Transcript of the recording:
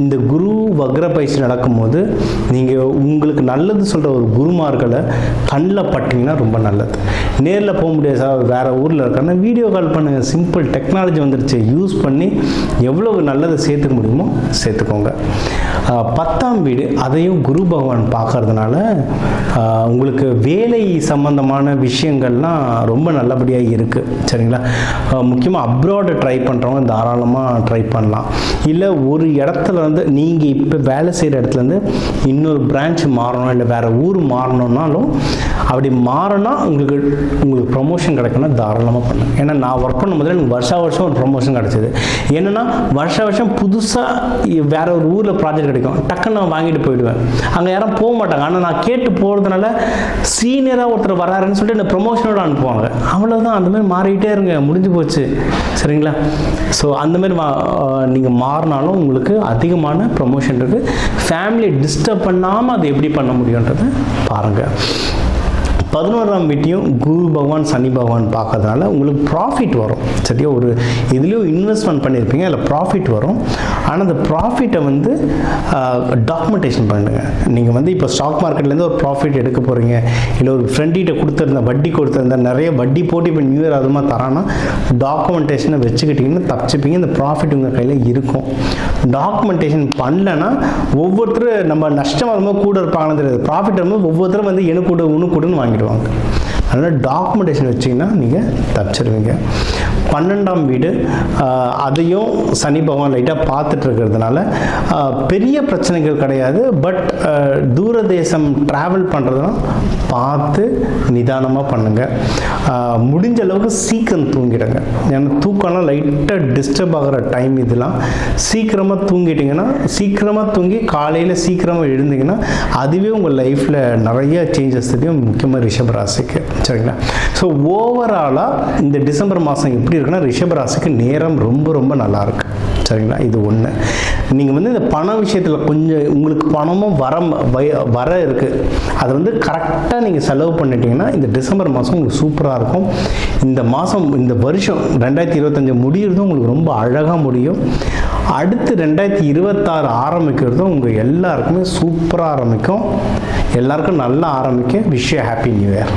இந்த குரு வக்ர பயிற்சி நடக்கும்போது நீங்கள் உங்களுக்கு நல்லது சொல்கிற ஒரு குருமார்களை கண்ணில் பட்டிங்கன்னா ரொம்ப நல்லது. நேரில் போக முடியாது சார், வேறு ஊரில் இருக்காருன்னா வீடியோ கால் பண்ணுங்கள். சிம்பிள் டெக்னாலஜி வந்துருச்சு, யூஸ் பண்ணி எவ்வளோ நல்லதை சேர்த்துக்க முடியுமோ சேர்த்துக்கோங்க. 10ஆம் வீடு, அதையும் குரு பகவான் பார்க்கறதுனால உங்களுக்கு வேலை சம்பந்தமான விஷயங்கள்லாம் ரொம்ப நல்லபடியாக இருக்குது. சரிங்களா? முக்கியமாக அப்ராடு ட்ரை பண்ணுறவங்க தாராளமாக ட்ரை பண்ணலாம். இல்லை ஒரு இடத்துல வந்து நீங்கள் இப்போ வேலை செய்கிற இடத்துலேருந்து இன்னொரு பிரான்ச் மாறணும், இல்லை வேறு ஊர் மாறணுன்னாலும் அப்படி மாறினா உங்களுக்கு ப்ரொமோஷன் கிடைக்கணும், தாராளமாக பண்ணுங்க. ஏன்னா நான் ஒர்க் பண்ணும்போது எனக்கு வருஷம் ஒரு ப்ரொமோஷன் கிடச்சிது. என்னென்னா வருஷம் புதுசாக வேறு ஒரு ஊரில் ப்ராஜெக்ட் கிடைக்கும், டக்குன்னு நான் வாங்கிட்டு போயிடுவேன். அங்கே யாரும் போக மாட்டாங்க. ஆனால் நான் கேட்டு போகிறதுனால சீனியராக ஒருத்தர் வராருன்னு சொல்லிட்டு என்னை ப்ரொமோஷனோடு அனுப்புவாங்க. அவ்வளோதான். அந்த மாதிரி மாறிக்கிட்டே இருங்க, முடிஞ்சு போச்சு. சரிங்களா? ஸோ அந்த மாதிரி நீங்கள் மாறினாலும் உங்களுக்கு அதிகமான ப்ரொமோஷன் இருக்குது. ஃபேமிலியை டிஸ்டர்ப் பண்ணாமல் அதை எப்படி பண்ண முடியுன்றதை பாருங்கள். 11ஆம் வீட்டையும் குரு பகவான் சனி பகவான் பார்க்கறதுனால உங்களுக்கு ப்ராஃபிட் வரும். சரியா? ஒரு இதுலேயும் இன்வெஸ்ட்மெண்ட் பண்ணியிருப்பீங்க, அதில் ப்ராஃபிட் வரும். ஆனால் அந்த ப்ராஃபிட்டை வந்து டாக்குமெண்டேஷன் பண்ணுங்க. நீங்கள் வந்து இப்போ ஸ்டாக் மார்க்கெட்லேருந்து ஒரு ப்ராஃபிட் எடுக்க போகிறீங்க, இல்லை ஒரு ஃப்ரெண்டிகிட்ட கொடுத்துருந்த வட்டி கொடுத்துருந்தா நிறைய வட்டி போட்டு இப்போ நியூ இயர் அதுமா தரானா டாக்குமெண்டேஷனை வச்சுக்கிட்டிங்கன்னா தப்பிச்சுப்பீங்க. இந்த ப்ராஃபிட் உங்கள் கையில் இருக்கும். டாக்குமெண்டேஷன் பண்ணலைன்னா ஒவ்வொருத்தரும் நம்ம நஷ்டம் வரும்போது கூட இருப்பாங்கன்னு தெரியாது, ப்ராஃபிட் வரும்போது ஒவ்வொருத்தரும் வந்து எனக்கு கூட ஒன்று கூடன்னு வாங்கிடுவாங்க. அதனால் டாக்குமெண்டேஷன் வச்சிங்கன்னா நீங்கள் தப்பிச்சிருவீங்க. 12ஆம் வீடு, அதையும் சனி பகவான் லைட்டாக பார்த்துட்டு இருக்கிறதுனால பெரிய பிரச்சனைகள் கிடையாது. பட் தூரதேசம் ட்ராவல் பண்ணுறதுனா பார்த்து நிதானமாக பண்ணுங்கள். முடிஞ்ச அளவுக்கு சீக்கிரம் தூங்கிடுங்க. ஏன்னா தூக்கம்லாம் லைட்டாக டிஸ்டர்ப் ஆகிற டைம் இதெல்லாம். சீக்கிரமாக தூங்கிட்டிங்கன்னா, சீக்கிரமாக தூங்கி காலையில் சீக்கிரமாக எழுந்திங்கன்னா அதுவே உங்கள் லைஃப்பில் நிறைய சேஞ்சஸ் தெரியும், முக்கியமாக ரிஷபராசிக்கு. சரிங்களா? ஸோ ஓவராலாக இந்த டிசம்பர் மாதம் எப்படி இருக்குன்னா ரிஷபராசிக்கு நேரம் ரொம்ப ரொம்ப நல்லாயிருக்கு. சரிங்களா? இது ஒன்று. நீங்கள் வந்து இந்த பண விஷயத்தில் கொஞ்சம் உங்களுக்கு பணமும் வர இருக்குது, அதை வந்து கரெக்டாக நீங்கள் செலவு பண்ணிட்டீங்கன்னா இந்த டிசம்பர் மாதம் உங்களுக்கு சூப்பராக இருக்கும். இந்த மாதம், இந்த வருஷம் 2025 முடிகிறதும் உங்களுக்கு ரொம்ப அழகாக முடியும். அடுத்து 2026 ஆரம்பிக்கிறதும் உங்கள் எல்லாருக்குமே சூப்பராக ஆரம்பிக்கும். எல்லாருக்கும் நல்லா ஆரம்பிக்க. Wish you happy new year.